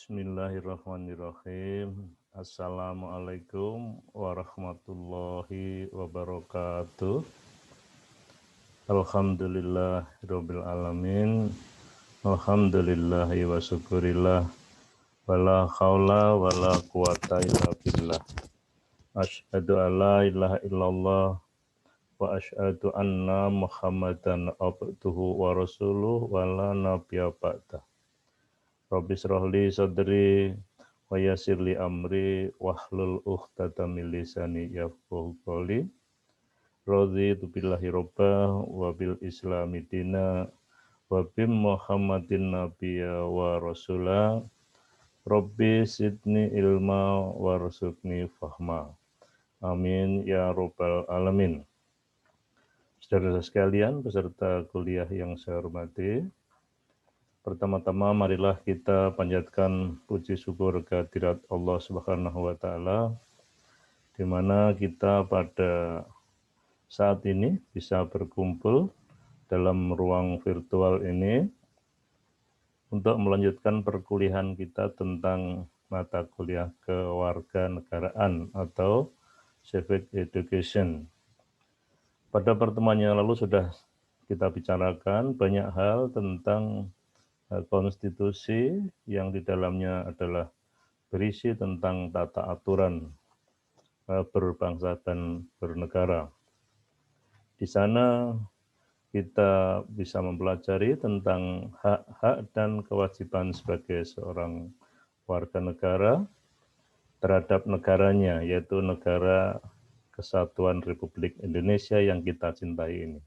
Bismillahirrahmanirrahim. Assalamualaikum warahmatullahi wabarakatuh. Alhamdulillahirabbil alamin. Alhamdulillahi wa syukurillah. Wala haula wala quwata illa billah. Asyhadu alla ilaha illallah wa asyhadu anna Muhammadan abduhu wa rasuluh wa la nabiyya ba'dah. Rabbi shrahli sadri wa yassirli amri wahlul 'uqdatam min lisani yafqahu qawli. Raditu billahi robba wa bil islami dina wa bim Muhammadin nabiyya wa rasula. Rabbi sidni ilma warzuqni fahma. Amin ya rabbal alamin. Saudara sekalian, peserta kuliah yang saya hormati, pertama-tama marilah kita panjatkan puji syukur kehadirat Allah Subhanahu wa taala di mana kita pada saat ini bisa berkumpul dalam ruang virtual ini untuk melanjutkan perkuliahan kita tentang mata kuliah kewarganegaraan atau civic education. Pada pertemuan yang lalu sudah kita bicarakan banyak hal tentang konstitusi yang di dalamnya adalah berisi tentang tata aturan berbangsa dan bernegara. Di sana kita bisa mempelajari tentang hak-hak dan kewajiban sebagai seorang warga negara terhadap negaranya, yaitu negara Kesatuan Republik Indonesia yang kita cintai ini.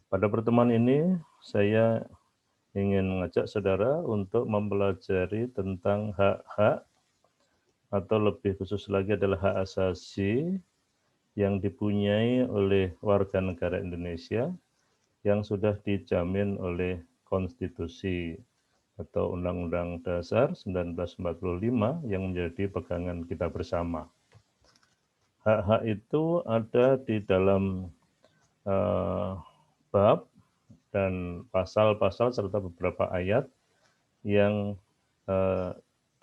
Pada pertemuan ini saya ingin mengajak saudara untuk mempelajari tentang hak-hak atau lebih khusus lagi adalah hak asasi yang dipunyai oleh warga negara Indonesia yang sudah dijamin oleh konstitusi atau Undang-Undang Dasar 1945 yang menjadi pegangan kita bersama. Hak-hak itu ada di dalam bab dan pasal-pasal serta beberapa ayat yang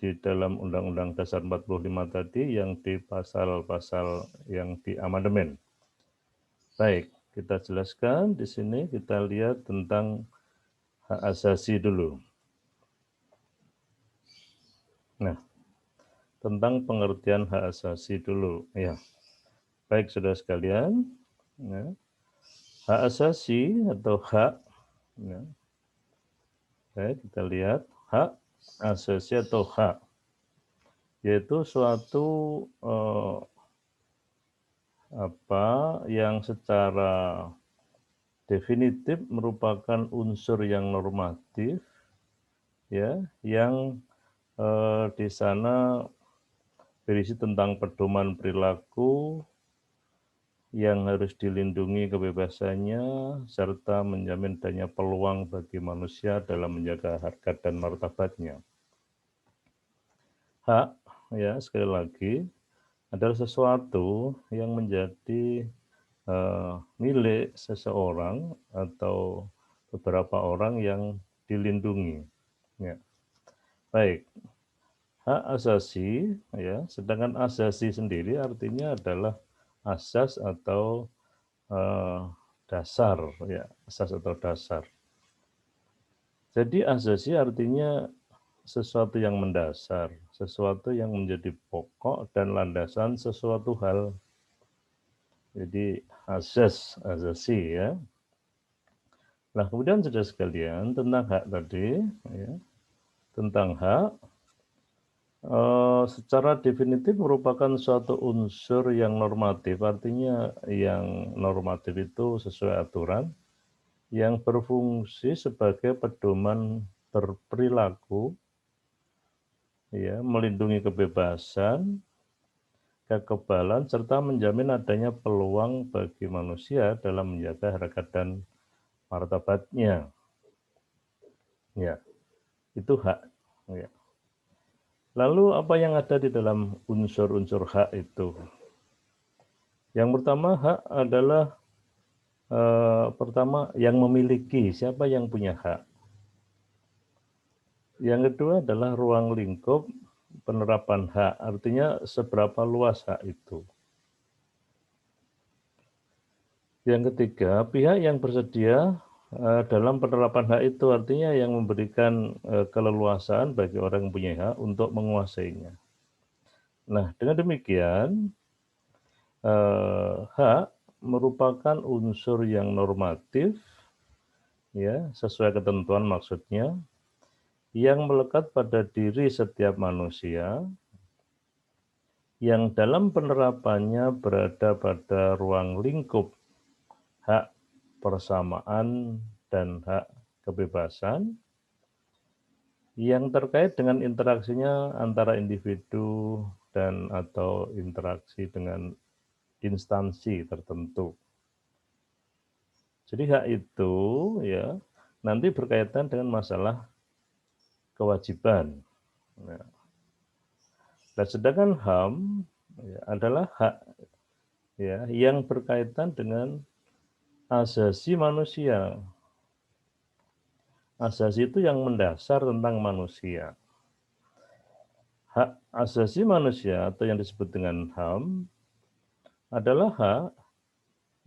di dalam Undang-Undang Dasar 45 tadi yang di pasal-pasal yang di amandemen. Baik, kita jelaskan di sini, kita lihat tentang hak asasi dulu. Nah, tentang pengertian hak asasi dulu. Ya, baik saudara sekalian. Ya. Hak asasi atau hak, ya. Baik, kita lihat hak asasi atau hak, yaitu suatu yang secara definitif merupakan unsur yang normatif, ya, yang di sana berisi tentang pedoman perilaku yang harus dilindungi kebebasannya serta menjamin adanya peluang bagi manusia dalam menjaga harkat dan martabatnya. Hak, ya, sekali lagi adalah sesuatu yang menjadi milik seseorang atau beberapa orang yang dilindungi. Ya. Baik, hak asasi, ya, sedangkan asasi sendiri artinya adalah asas atau dasar, ya, asas atau dasar. Jadi asasi artinya sesuatu yang mendasar, sesuatu yang menjadi pokok dan landasan sesuatu hal. Jadi asasi, ya. Nah, kemudian saudara sekalian tentang hak tadi, ya, tentang hak secara definitif merupakan suatu unsur yang normatif, artinya yang normatif itu sesuai aturan, yang berfungsi sebagai pedoman berperilaku, ya, melindungi kebebasan, kekebalan, serta menjamin adanya peluang bagi manusia dalam menjaga harkat dan martabatnya. Ya, itu hak. Ya. Lalu apa yang ada di dalam unsur-unsur hak itu? Yang pertama, hak adalah pertama yang memiliki. Siapa yang punya hak? Yang kedua adalah ruang lingkup penerapan hak, artinya seberapa luas hak itu. Yang ketiga, pihak yang bersedia dalam penerapan hak itu, artinya yang memberikan keleluasaan bagi orang yang punya hak untuk menguasainya. Nah, dengan demikian, hak merupakan unsur yang normatif, ya, sesuai ketentuan maksudnya, yang melekat pada diri setiap manusia, yang dalam penerapannya berada pada ruang lingkup hak persamaan dan hak kebebasan, yang terkait dengan interaksinya antara individu dan atau interaksi dengan instansi tertentu. Jadi hak itu ya nanti berkaitan dengan masalah kewajiban. Nah, dan sedangkan HAM ya, adalah hak ya yang berkaitan dengan asasi manusia. Asasi itu yang mendasar tentang manusia. Hak asasi manusia atau yang disebut dengan HAM adalah hak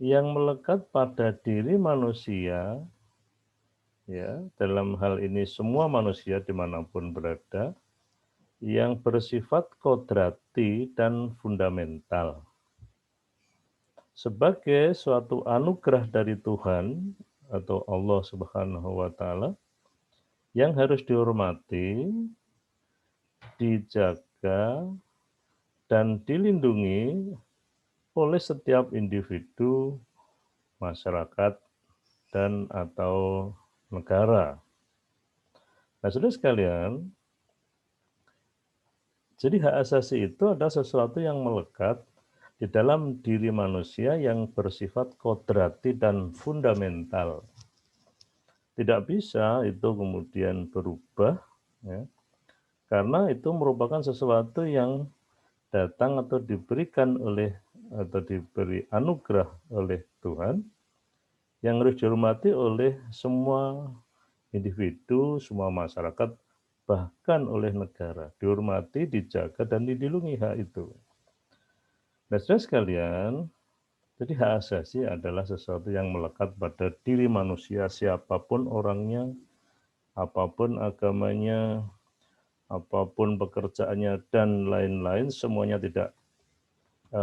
yang melekat pada diri manusia, ya, dalam hal ini semua manusia dimanapun berada, yang bersifat kodrati dan fundamental. Sebagai suatu anugerah dari Tuhan atau Allah Subhanahu wa Ta'ala yang harus dihormati, dijaga, dan dilindungi oleh setiap individu, masyarakat, dan atau negara. Nah, saudara sekalian, jadi hak asasi itu adalah sesuatu yang melekat di dalam diri manusia yang bersifat kodrati dan fundamental. Tidak bisa itu kemudian berubah, ya, karena itu merupakan sesuatu yang datang atau diberikan oleh atau diberi anugerah oleh Tuhan yang harus dihormati oleh semua individu, semua masyarakat, bahkan oleh negara. Dihormati, dijaga, dan dilindungi hak itu. Nah, saudara sekalian, jadi hak asasi adalah sesuatu yang melekat pada diri manusia, siapapun orangnya, apapun agamanya, apapun pekerjaannya, dan lain-lain, semuanya tidak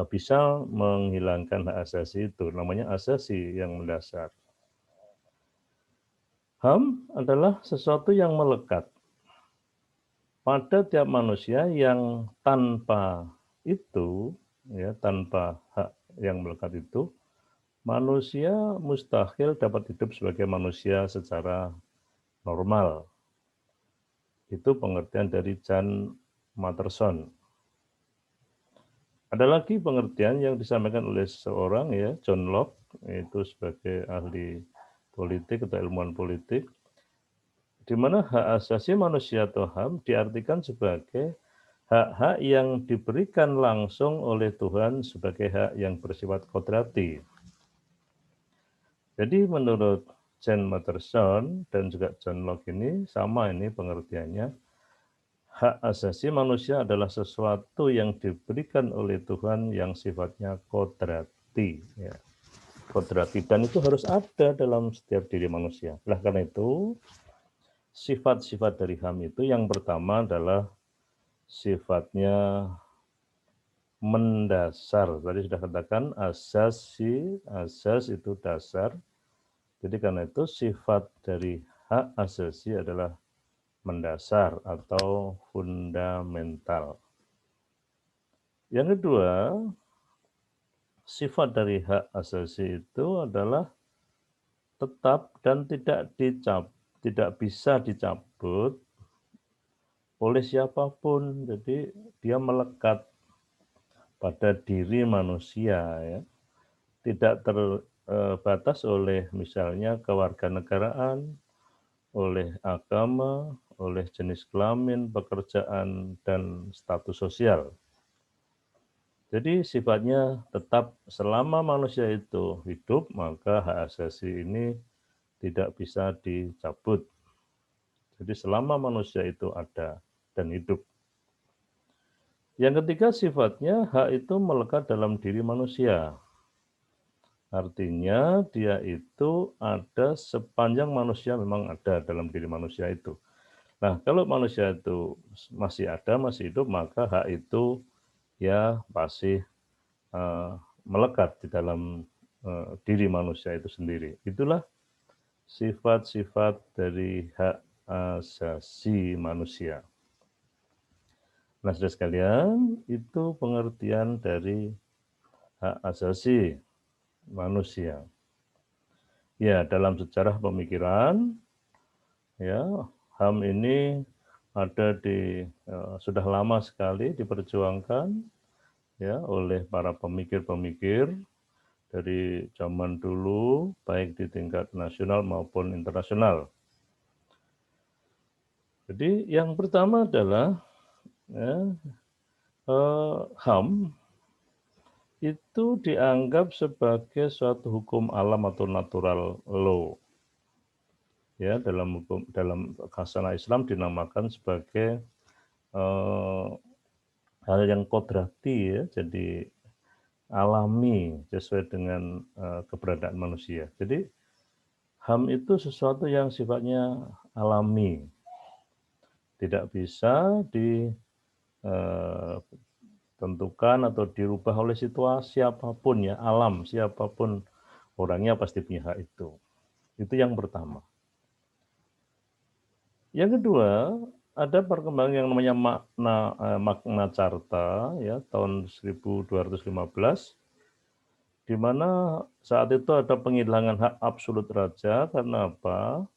bisa menghilangkan hak asasi itu. Namanya asasi yang mendasar. HAM adalah sesuatu yang melekat pada tiap manusia yang tanpa itu, ya, tanpa hak yang melekat itu, manusia mustahil dapat hidup sebagai manusia secara normal. Itu pengertian dari Jan Matterson. Ada lagi pengertian yang disampaikan oleh seseorang, ya, John Locke, itu sebagai ahli politik atau ilmuwan politik, di mana hak asasi manusia atau HAM diartikan sebagai hak-hak yang diberikan langsung oleh Tuhan sebagai hak yang bersifat kodrati. Jadi menurut Jan Matterson dan juga John Locke ini sama ini pengertiannya. Hak asasi manusia adalah sesuatu yang diberikan oleh Tuhan yang sifatnya kodrati. Ya. Kodrati, dan itu harus ada dalam setiap diri manusia. Nah, karena itu, sifat-sifat dari HAM itu yang pertama adalah sifatnya mendasar. Tadi sudah katakan asasi, asas itu dasar. Jadi karena itu sifat dari hak asasi adalah mendasar atau fundamental. Yang kedua, sifat dari hak asasi itu adalah tetap dan tidak bisa dicabut oleh siapapun. Jadi dia melekat pada diri manusia, ya. Tidak terbatas oleh misalnya kewarganegaraan, oleh agama, oleh jenis kelamin, pekerjaan, dan status sosial. Jadi sifatnya tetap selama manusia itu hidup, maka hak asasi ini tidak bisa dicabut. Jadi selama manusia itu ada dan hidup. Yang ketiga sifatnya hak itu melekat dalam diri manusia. Artinya dia itu ada sepanjang manusia memang ada dalam diri manusia itu. Nah, kalau manusia itu masih ada, masih hidup, maka hak itu ya pasti melekat di dalam diri manusia itu sendiri. Itulah sifat-sifat dari hak asasi manusia. Nah, saudara sekalian, itu pengertian dari hak asasi manusia. Ya, dalam sejarah pemikiran, ya, HAM ini ada sudah lama sekali diperjuangkan ya oleh para pemikir-pemikir dari zaman dulu, baik di tingkat nasional maupun internasional. Jadi yang pertama adalah ya, HAM itu dianggap sebagai suatu hukum alam atau natural law. Ya, dalam khasana Islam dinamakan sebagai hal yang kodrati ya, jadi alami sesuai dengan keberadaan manusia. Jadi HAM itu sesuatu yang sifatnya alami, tidak bisa ditentukan atau dirubah oleh situasi apapun ya, alam siapapun orangnya pasti punya hak itu. Itu yang pertama. Yang kedua, ada perkembangan yang namanya Magna Carta ya tahun 1215, di mana saat itu ada penghilangan hak absolut raja. Karena apa?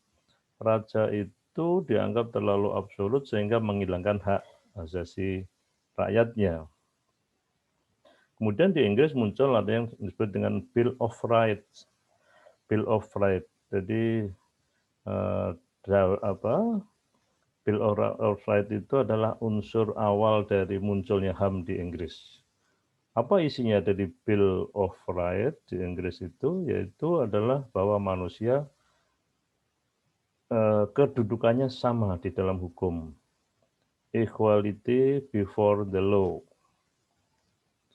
Raja itu dianggap terlalu absolut sehingga menghilangkan hak asasi rakyatnya. Kemudian di Inggris muncul ada yang disebut dengan Bill of Rights. Bill of Rights. Jadi Bill of Rights itu adalah unsur awal dari munculnya HAM di Inggris. Apa isinya dari Bill of Rights di Inggris itu? Yaitu adalah bahwa manusia kedudukannya sama di dalam hukum. Equality before the law.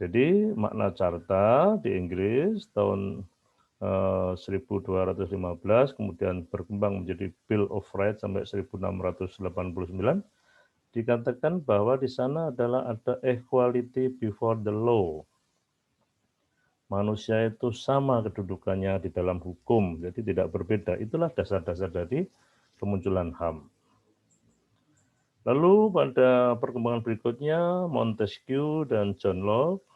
Jadi Magna Carta di Inggris tahun 1215, kemudian berkembang menjadi Bill of Rights sampai 1689, dikatakan bahwa di sana adalah ada equality before the law. Manusia itu sama kedudukannya di dalam hukum, jadi tidak berbeda. Itulah dasar-dasar dari kemunculan HAM. Lalu pada perkembangan berikutnya, Montesquieu dan John Locke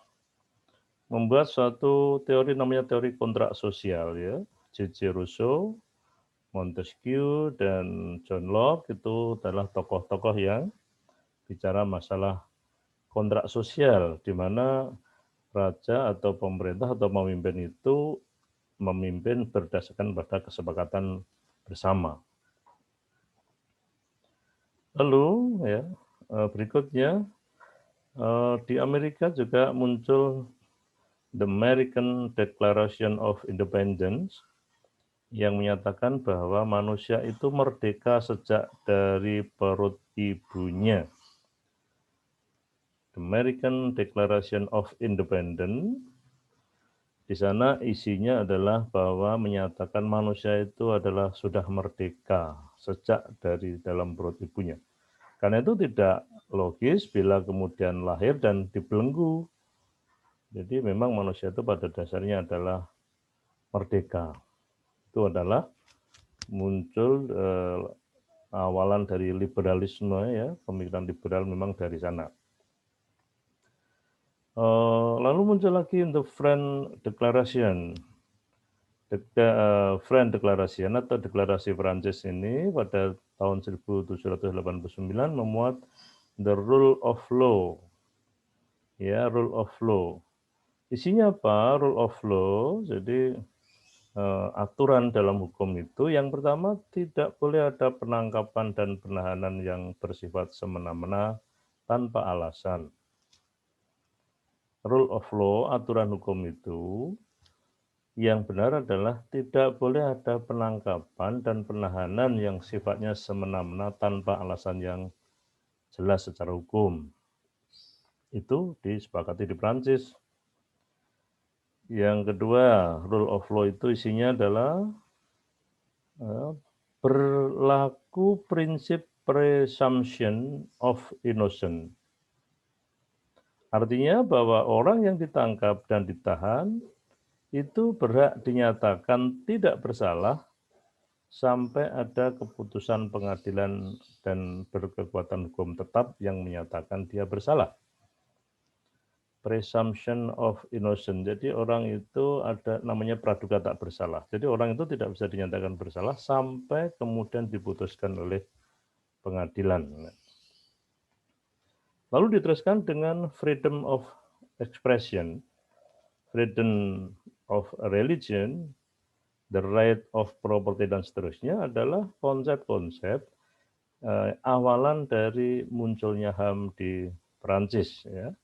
membuat suatu teori namanya teori kontrak sosial ya. J.J. Rousseau, Montesquieu, dan John Locke itu adalah tokoh-tokoh yang bicara masalah kontrak sosial, di mana raja atau pemerintah atau pemimpin itu memimpin berdasarkan pada kesepakatan bersama. Lalu ya berikutnya di Amerika juga muncul The American Declaration of Independence yang menyatakan bahwa manusia itu merdeka sejak dari perut ibunya. The American Declaration of Independence, di sana isinya adalah bahwa menyatakan manusia itu adalah sudah merdeka sejak dari dalam perut ibunya. Karena itu tidak logis bila kemudian lahir dan dibelenggu. Jadi memang manusia itu pada dasarnya adalah merdeka. Itu adalah muncul awalan dari liberalisme ya, pemikiran liberal memang dari sana. Lalu muncul lagi The Friend Declaration. Friend Declaration atau deklarasi Prancis ini pada tahun 1789 memuat the rule of law. Ya, rule of law. Isinya apa? Rule of law. Jadi aturan dalam hukum itu yang pertama tidak boleh ada penangkapan dan penahanan yang bersifat semena-mena tanpa alasan. Rule of law, aturan hukum itu Yang benar adalah tidak boleh ada penangkapan dan penahanan yang sifatnya semena-mena tanpa alasan yang jelas secara hukum. Itu disepakati di Prancis. Yang kedua, rule of law itu isinya adalah berlaku prinsip presumption of innocence. Artinya bahwa orang yang ditangkap dan ditahan itu berhak dinyatakan tidak bersalah sampai ada keputusan pengadilan dan berkekuatan hukum tetap yang menyatakan dia bersalah. Presumption of innocence. Jadi orang itu ada namanya praduga tak bersalah. Jadi orang itu tidak bisa dinyatakan bersalah sampai kemudian diputuskan oleh pengadilan. Lalu diteruskan dengan freedom of expression, freedom of religion, the right of property dan seterusnya adalah konsep-konsep awalan dari munculnya HAM di Perancis, ya.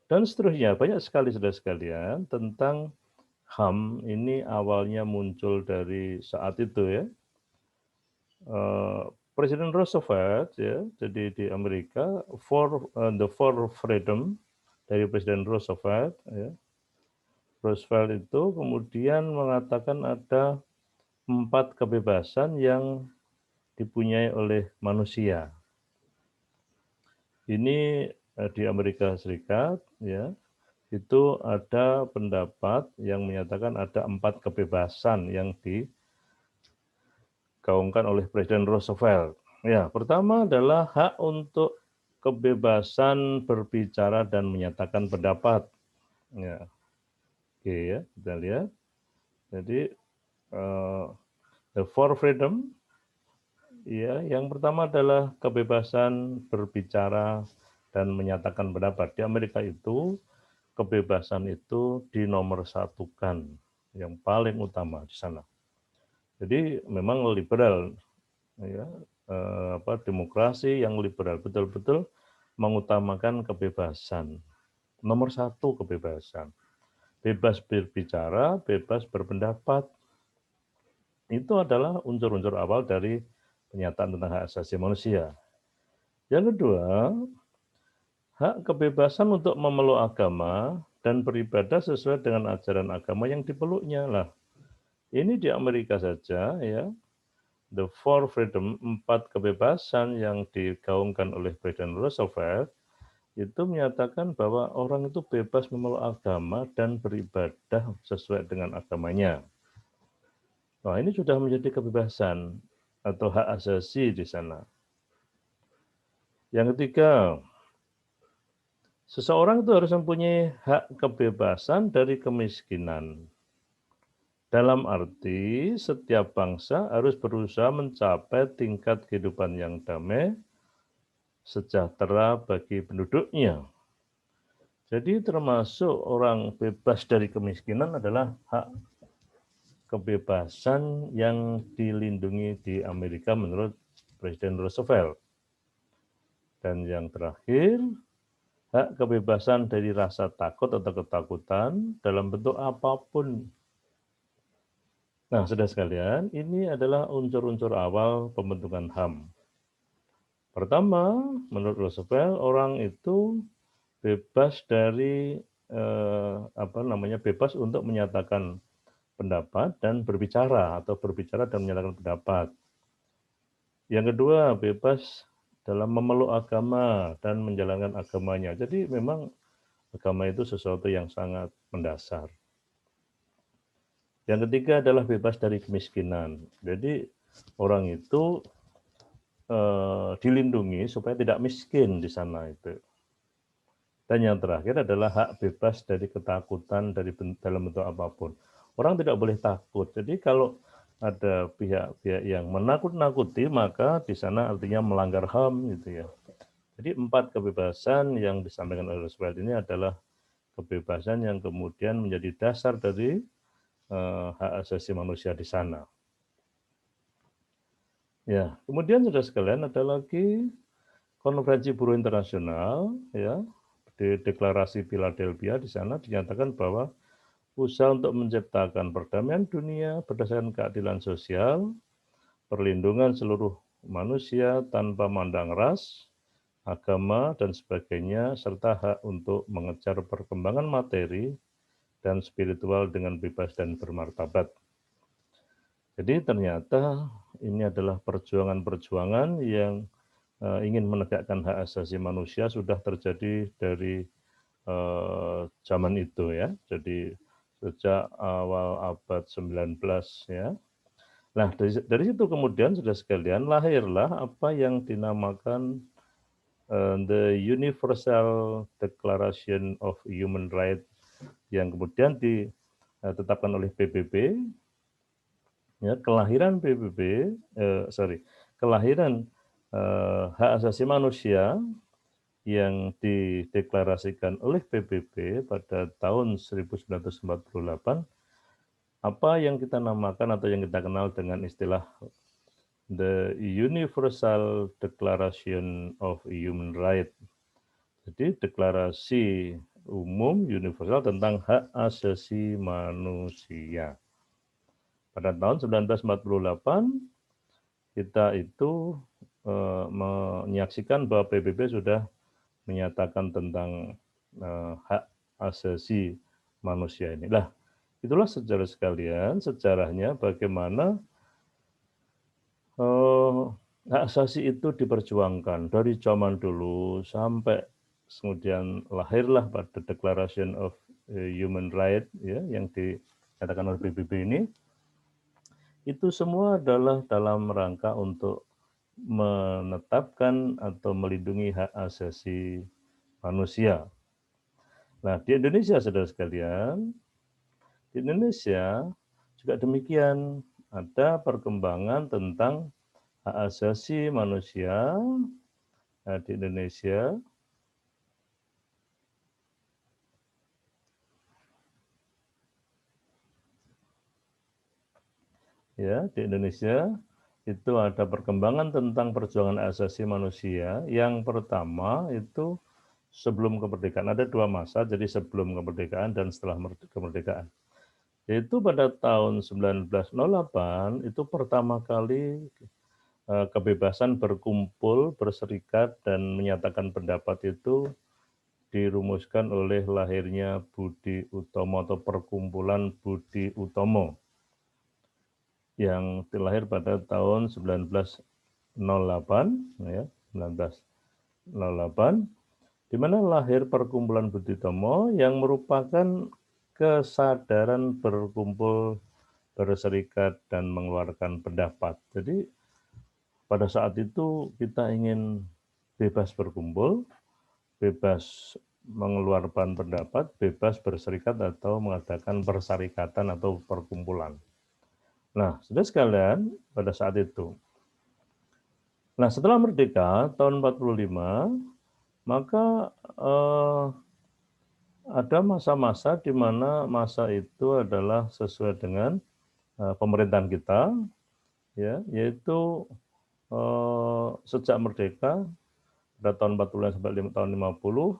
Dan seterusnya, banyak sekali saudara sekalian tentang HAM ini awalnya muncul dari saat itu, ya. Presiden Roosevelt, ya, jadi di Amerika, the four freedom dari Presiden Roosevelt, ya. Roosevelt itu kemudian mengatakan ada 4 kebebasan yang dipunyai oleh manusia. Ini di Amerika Serikat, ya, itu ada pendapat yang menyatakan ada 4 kebebasan yang digaungkan oleh Presiden Roosevelt. Ya, pertama adalah hak untuk kebebasan berbicara dan menyatakan pendapat. Ya, oke ya, kita lihat. Jadi the four freedom, ya, yang pertama adalah kebebasan berbicara dan menyatakan pendapat. Di Amerika itu kebebasan itu dinomorsatukan, yang paling utama di sana. Jadi memang liberal, ya, demokrasi yang liberal betul-betul mengutamakan kebebasan. Nomor 1 kebebasan, bebas berbicara, bebas berpendapat. Itu adalah unsur-unsur awal dari penyataan tentang hak asasi manusia. Yang kedua, hak kebebasan untuk memeluk agama dan beribadah sesuai dengan ajaran agama yang dipeluknya. Lah, ini di Amerika saja, ya, the four freedom, 4 kebebasan yang digaungkan oleh Presiden Roosevelt itu menyatakan bahwa orang itu bebas memeluk agama dan beribadah sesuai dengan agamanya. Nah, ini sudah menjadi kebebasan atau hak asasi di sana. Yang ketiga, seseorang itu harus mempunyai hak kebebasan dari kemiskinan. Dalam arti, setiap bangsa harus berusaha mencapai tingkat kehidupan yang damai, sejahtera bagi penduduknya. Jadi termasuk orang bebas dari kemiskinan adalah hak kebebasan yang dilindungi di Amerika menurut Presiden Roosevelt. Dan yang terakhir, hak kebebasan dari rasa takut atau ketakutan dalam bentuk apapun. Nah, saudara sekalian, ini adalah unsur-unsur awal pembentukan HAM. Pertama, menurut Roosevelt, orang itu bebas dari bebas untuk menyatakan pendapat dan berbicara atau berbicara dan menyatakan pendapat. Yang kedua, bebas dalam memeluk agama dan menjalankan agamanya. Jadi memang agama itu sesuatu yang sangat mendasar. Yang ketiga adalah bebas dari kemiskinan. Jadi orang itu dilindungi supaya tidak miskin di sana itu. Dan yang terakhir adalah hak bebas dari ketakutan dalam bentuk apapun. Orang tidak boleh takut. Jadi kalau ada pihak-pihak yang menakut-nakuti, maka di sana artinya melanggar HAM gitu ya. Jadi 4 kebebasan yang disampaikan oleh Roosevelt ini adalah kebebasan yang kemudian menjadi dasar dari hak asasi manusia di sana. Ya, kemudian saudara sekalian ada lagi Konferensi Buruh Internasional, ya, di Deklarasi Philadelphia di sana dinyatakan bahwa usaha untuk menciptakan perdamaian dunia berdasarkan keadilan sosial, perlindungan seluruh manusia tanpa mandang ras, agama, dan sebagainya, serta hak untuk mengejar perkembangan materi dan spiritual dengan bebas dan bermartabat. Jadi ternyata ini adalah perjuangan-perjuangan yang ingin menegakkan hak asasi manusia sudah terjadi dari zaman itu ya. Jadi sejak awal abad 19 ya. Nah, dari situ kemudian sudah sekalian lahirlah apa yang dinamakan the Universal Declaration of Human Rights yang kemudian ditetapkan oleh PBB. Ya, kelahiran PBB, kelahiran hak asasi manusia yang dideklarasikan oleh PBB pada tahun 1948, apa yang kita namakan atau yang kita kenal dengan istilah The Universal Declaration of Human Rights. Jadi deklarasi umum universal tentang hak asasi manusia. Pada tahun 1948 kita itu menyaksikan bahwa PBB sudah menyatakan tentang hak asasi manusia ini. Lah, itulah saudara sekalian sejarahnya bagaimana hak asasi itu diperjuangkan dari zaman dulu sampai kemudian lahirlah pada Declaration of Human Rights ya, yang dikatakan oleh PBB ini. Itu semua adalah dalam rangka untuk menetapkan atau melindungi hak asasi manusia. Nah, di Indonesia, saudara sekalian, di Indonesia juga demikian, ada perkembangan tentang hak asasi manusia di Indonesia. Ya, di Indonesia itu ada perkembangan tentang perjuangan hak asasi manusia. Yang pertama itu sebelum kemerdekaan, ada dua masa, jadi sebelum kemerdekaan dan setelah kemerdekaan. Yaitu pada tahun 1908 itu pertama kali kebebasan berkumpul, berserikat, dan menyatakan pendapat itu dirumuskan oleh lahirnya Budi Utomo atau Perkumpulan Budi Utomo yang terlahir pada tahun 1908 ya, 1908, di mana lahir Perkumpulan Budi Utomo yang merupakan kesadaran berkumpul, berserikat, dan mengeluarkan pendapat. Jadi pada saat itu kita ingin bebas berkumpul, bebas mengeluarkan pendapat, bebas berserikat atau mengadakan persyarikatan atau perkumpulan. Nah, saudara sekalian, pada saat itu. Nah, setelah merdeka tahun 45, maka ada masa-masa di mana masa itu adalah sesuai dengan pemerintahan kita, ya, yaitu sejak merdeka pada tahun 45 sampai tahun 50,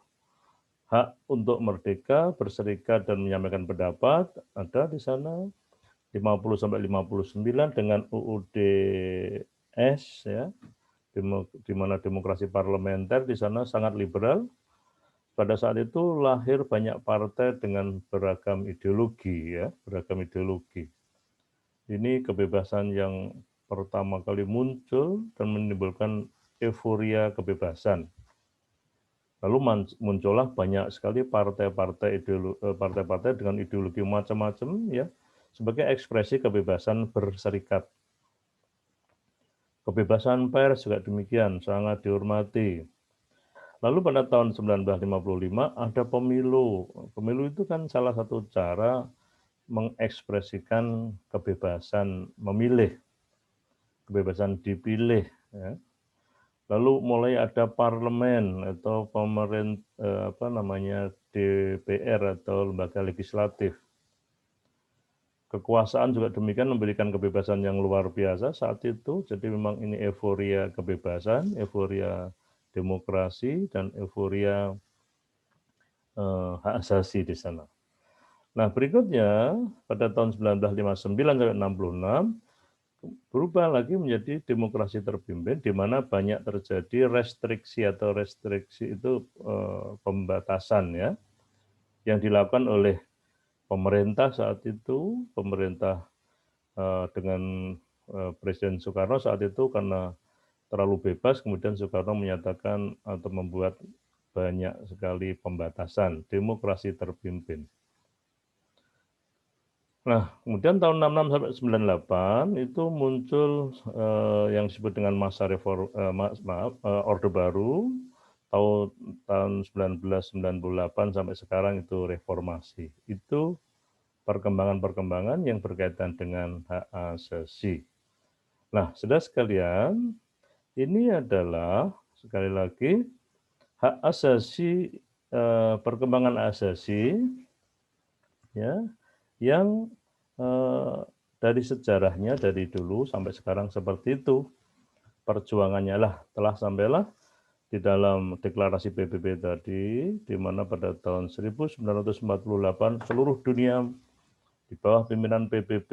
hak untuk merdeka, berserikat, dan menyampaikan pendapat ada di sana. 50 sampai 59 dengan UUDS ya, di mana demokrasi parlementer di sana sangat liberal. Pada saat itu lahir banyak partai dengan beragam ideologi ya, beragam ideologi. Ini kebebasan yang pertama kali muncul dan menimbulkan euforia kebebasan. Lalu muncullah banyak sekali partai-partai dengan ideologi macam-macam ya, sebagai ekspresi kebebasan berserikat. Kebebasan pers juga demikian, sangat dihormati. Lalu pada tahun 1955 ada pemilu. Pemilu itu kan salah satu cara mengekspresikan kebebasan memilih, kebebasan dipilih. Ya. Lalu mulai ada parlemen atau DPR atau lembaga legislatif. Kekuasaan juga demikian memberikan kebebasan yang luar biasa saat itu. Jadi memang ini euforia kebebasan, euforia demokrasi, dan euforia hak asasi di sana. Nah, berikutnya pada tahun 1959 sampai 66 berubah lagi menjadi demokrasi terpimpin, di mana banyak terjadi restriksi itu pembatasan ya, yang dilakukan oleh pemerintah saat itu, pemerintah dengan Presiden Soekarno saat itu karena terlalu bebas, kemudian Soekarno menyatakan atau membuat banyak sekali pembatasan, demokrasi terpimpin. Nah, kemudian tahun 66 sampai 98 itu muncul yang disebut dengan masa Orde Baru, tahun 1998 sampai sekarang itu reformasi. Itu perkembangan-perkembangan yang berkaitan dengan hak asasi. Nah, saudara sekalian, ini adalah sekali lagi hak asasi, perkembangan asasi ya, yang dari sejarahnya dari dulu sampai sekarang seperti itu. Perjuangannya lah telah sampailah di dalam deklarasi PBB tadi, di mana pada tahun 1948 seluruh dunia di bawah pimpinan PBB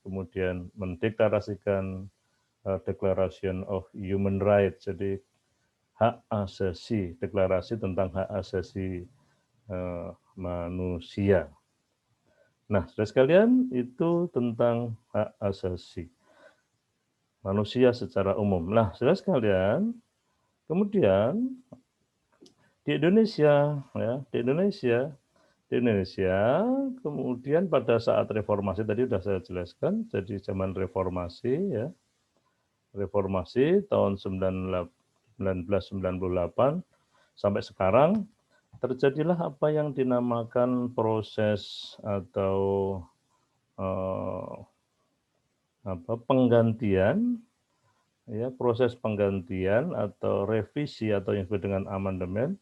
kemudian mendeklarasikan Declaration of Human Rights, jadi hak asasi, deklarasi tentang hak asasi manusia. Nah, saudara sekalian, itu tentang hak asasi manusia secara umum. Nah, saudara sekalian, kemudian di Indonesia, ya, di Indonesia, kemudian pada saat reformasi tadi sudah saya jelaskan, jadi zaman reformasi, ya, reformasi tahun 1998 sampai sekarang terjadilah apa yang dinamakan proses atau penggantian, ya, proses penggantian atau revisi atau yang disebut dengan amandemen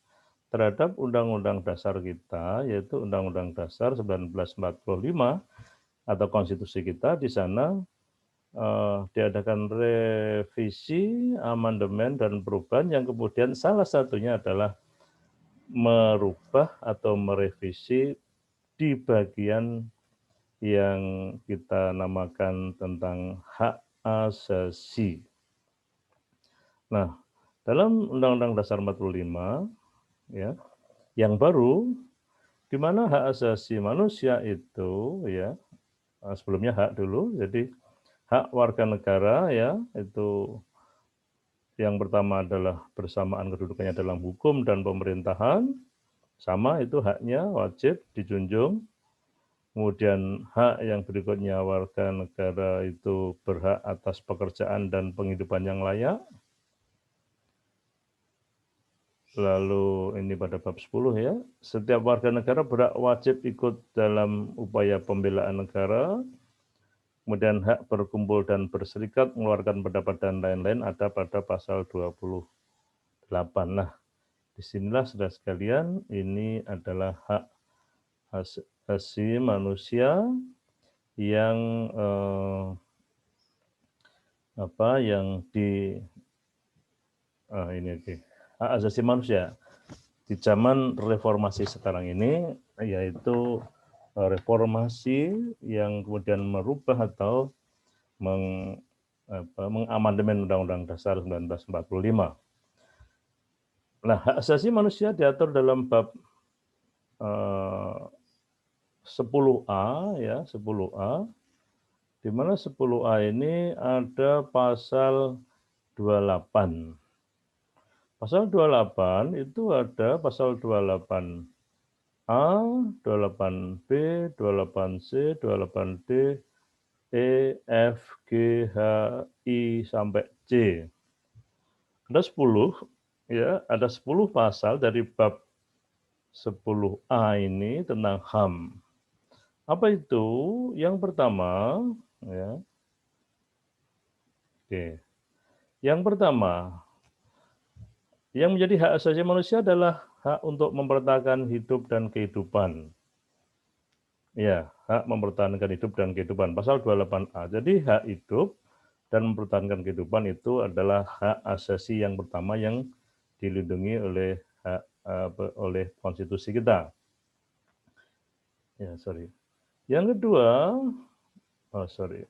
terhadap Undang-Undang Dasar kita, yaitu Undang-Undang Dasar 1945 atau konstitusi kita. Di sana diadakan revisi, amandemen, dan perubahan yang kemudian salah satunya adalah merubah atau merevisi di bagian yang kita namakan tentang hak asasi. Nah, dalam Undang-Undang Dasar 45, ya, yang baru, di mana hak asasi manusia itu, ya, sebelumnya hak dulu, jadi hak warga negara, ya, itu yang pertama adalah bersamaan kedudukannya dalam hukum dan pemerintahan, sama itu haknya wajib dijunjung. Kemudian hak yang berikutnya warga negara itu berhak atas pekerjaan dan penghidupan yang layak. Lalu ini pada bab 10 ya, setiap warga negara berhak wajib ikut dalam upaya pembelaan negara. Kemudian hak berkumpul dan berserikat, mengeluarkan pendapat dan lain-lain ada pada pasal 28. Nah, disinilah saudara sekalian, ini adalah hak asasi manusia yang hak asasi manusia di zaman reformasi sekarang ini, yaitu reformasi yang kemudian merubah atau mengamandemen Undang-Undang Dasar 1945. Nah, hak asasi manusia diatur dalam bab 10A, ya, 10A, di mana 10A ini ada pasal 28. Pasal 28 itu ada pasal 28A, 28B, 28C, 28D, E, F, G, H, I, sampai C. Ada 10, ya, ada 10 pasal dari bab 10A ini tentang HAM. Apa itu? Yang pertama, ya. Oke. Yang pertama, yang menjadi hak asasi manusia adalah hak untuk mempertahankan hidup dan kehidupan. Ya, hak mempertahankan hidup dan kehidupan. Pasal 28A. Jadi hak hidup dan mempertahankan kehidupan itu adalah hak asasi yang pertama yang dilindungi oleh konstitusi kita. Ya, sorry. Yang kedua, sorry.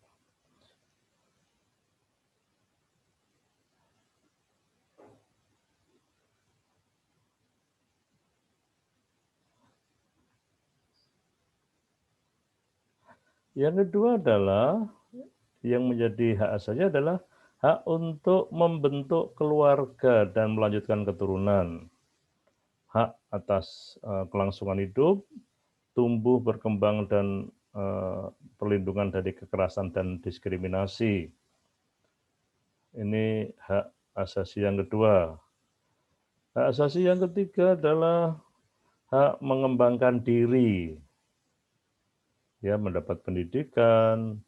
Yang kedua adalah yang menjadi hak asasi adalah hak untuk membentuk keluarga dan melanjutkan keturunan. Hak atas kelangsungan hidup, tumbuh, berkembang, dan perlindungan dari kekerasan dan diskriminasi. Ini hak asasi yang kedua. Hak asasi yang ketiga adalah hak mengembangkan diri, ya, mendapat pendidikan,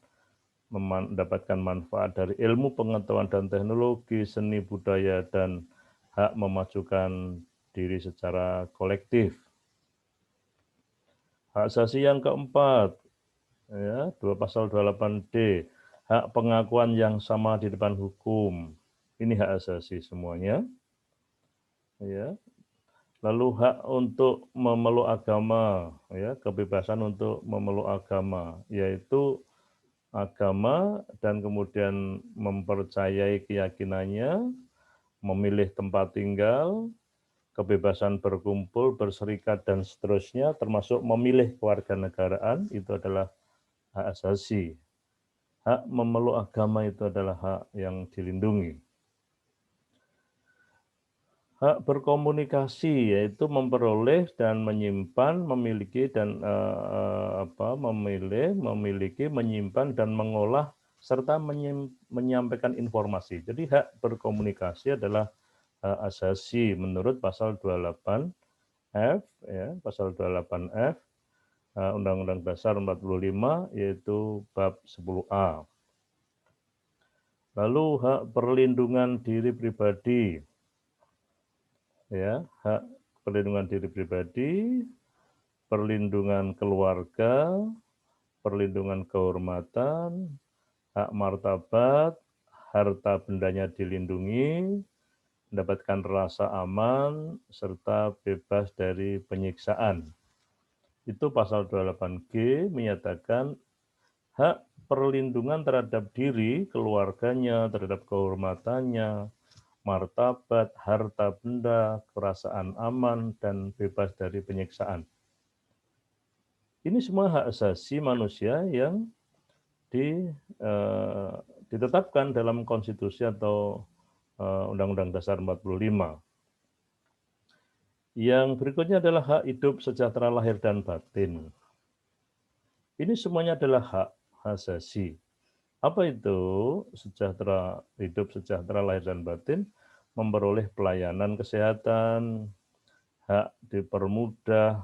mendapatkan manfaat dari ilmu, pengetahuan, dan teknologi, seni, budaya, dan hak memajukan diri secara kolektif. Hak asasi yang keempat, ya, pasal 28D, hak pengakuan yang sama di depan hukum. Ini hak asasi semuanya. Ya. Lalu hak untuk memeluk agama, ya, kebebasan untuk memeluk agama, yaitu agama dan kemudian mempercayai keyakinannya, memilih tempat tinggal, kebebasan berkumpul, berserikat, dan seterusnya, termasuk memilih kewarganegaraan, itu adalah hak asasi. Hak memeluk agama itu adalah hak yang dilindungi. Hak berkomunikasi yaitu memperoleh dan menyimpan, memiliki dan memiliki, menyimpan dan mengolah serta menyampaikan informasi. Jadi hak berkomunikasi adalah hak asasi menurut pasal 28F, ya, pasal 28F Undang-Undang Dasar 45 yaitu bab 10A. Lalu hak perlindungan diri pribadi, ya, hak perlindungan diri pribadi, perlindungan keluarga, perlindungan kehormatan, hak martabat, harta bendanya dilindungi, mendapatkan rasa aman, serta bebas dari penyiksaan. Itu pasal 28G menyatakan hak perlindungan terhadap diri, keluarganya, terhadap kehormatannya, martabat, harta benda, perasaan aman, dan bebas dari penyiksaan. Ini semua hak asasi manusia yang ditetapkan dalam konstitusi atau Undang-Undang Dasar 45. Yang berikutnya adalah hak hidup sejahtera lahir dan batin. Ini semuanya adalah hak asasi. Apa itu sejahtera hidup, sejahtera lahir dan batin? Memperoleh pelayanan kesehatan, hak dipermudah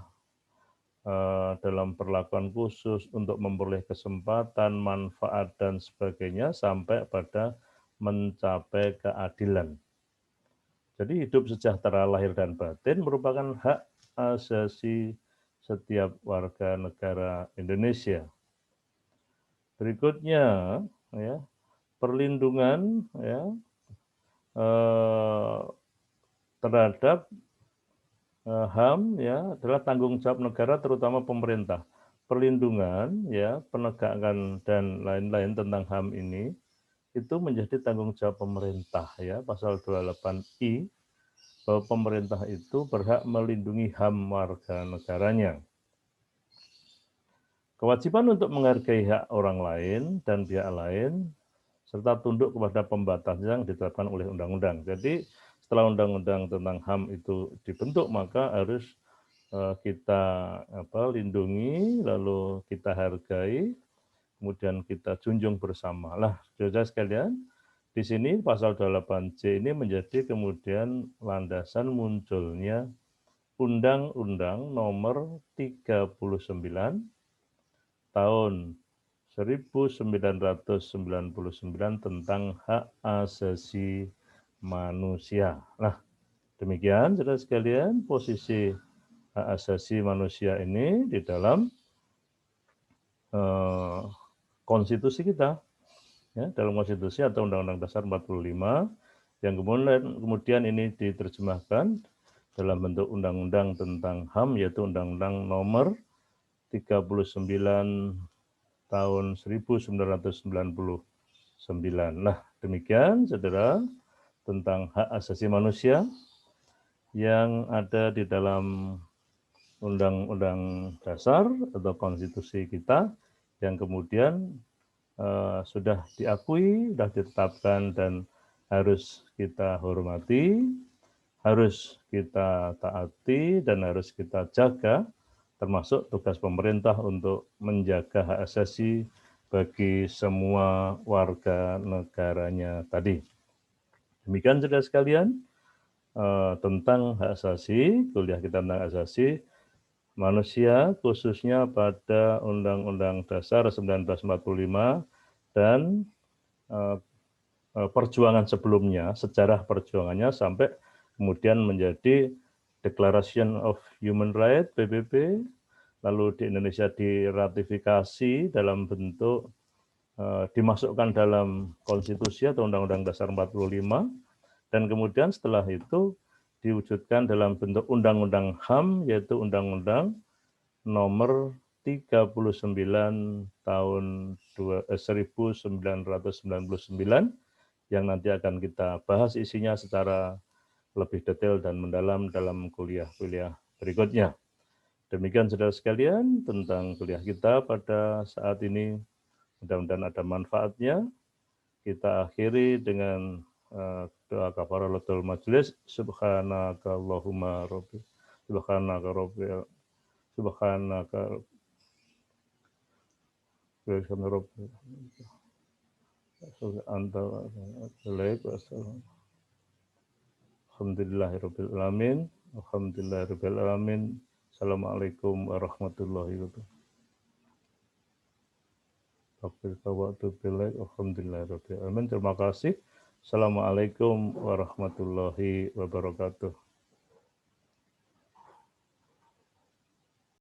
dalam perlakuan khusus untuk memperoleh kesempatan, manfaat, dan sebagainya sampai pada mencapai keadilan. Jadi hidup sejahtera lahir dan batin merupakan hak asasi setiap warga negara Indonesia. Berikutnya, ya, perlindungan, ya, terhadap HAM, ya, adalah tanggung jawab negara terutama pemerintah. Perlindungan, ya, penegakan dan lain-lain tentang HAM ini itu menjadi tanggung jawab pemerintah, ya, pasal 28I, bahwa pemerintah itu berhak melindungi HAM warga negaranya. Kewajiban untuk menghargai hak orang lain dan pihak lain serta tunduk kepada pembatas yang ditetapkan oleh undang-undang. Jadi setelah undang-undang tentang HAM itu dibentuk, maka harus kita lindungi, lalu kita hargai, kemudian kita junjung bersama. Lah, saudara sekalian, di sini pasal 28C ini menjadi kemudian landasan munculnya Undang-Undang Nomor 39 tahun 1999 tentang hak asasi manusia. Nah, demikian saudara sekalian posisi hak asasi manusia ini di dalam konstitusi kita, ya, dalam konstitusi atau Undang-Undang Dasar 45 yang kemudian ini diterjemahkan dalam bentuk undang-undang tentang HAM yaitu Undang-Undang Nomor tahun 1999. Nah, demikian saudara tentang hak asasi manusia yang ada di dalam Undang-Undang Dasar atau konstitusi kita yang kemudian sudah diakui, sudah ditetapkan dan harus kita hormati, harus kita taati dan harus kita jaga, termasuk tugas pemerintah untuk menjaga hak asasi bagi semua warga negaranya tadi. Demikian saudara sekalian tentang hak asasi, kuliah kita tentang hak asasi manusia khususnya pada Undang-Undang Dasar 1945 dan perjuangan sebelumnya, sejarah perjuangannya sampai kemudian menjadi Declaration of Human Rights PBB, lalu di Indonesia diratifikasi dalam bentuk dimasukkan dalam konstitusi atau Undang-Undang Dasar 45, dan kemudian setelah itu diwujudkan dalam bentuk Undang-Undang HAM, yaitu Undang-Undang nomor 39 tahun 1999 yang nanti akan kita bahas isinya secara lebih detail dan mendalam dalam kuliah-kuliah berikutnya. Demikian saudara sekalian tentang kuliah kita pada saat ini. Mudah-mudahan ada manfaatnya. Kita akhiri dengan doa kafaratul majelis. Subhanakallahumma rabbi. Subhanaka rabbi. Subhanaka rabbi. Alhamdulillahirabbil alamin. Alhamdulillahirabbil alamin. Assalamualaikum warahmatullahi wabarakatuh. Alhamdulillahirabbil alamin. Terima kasih. Assalamualaikum warahmatullahi wabarakatuh.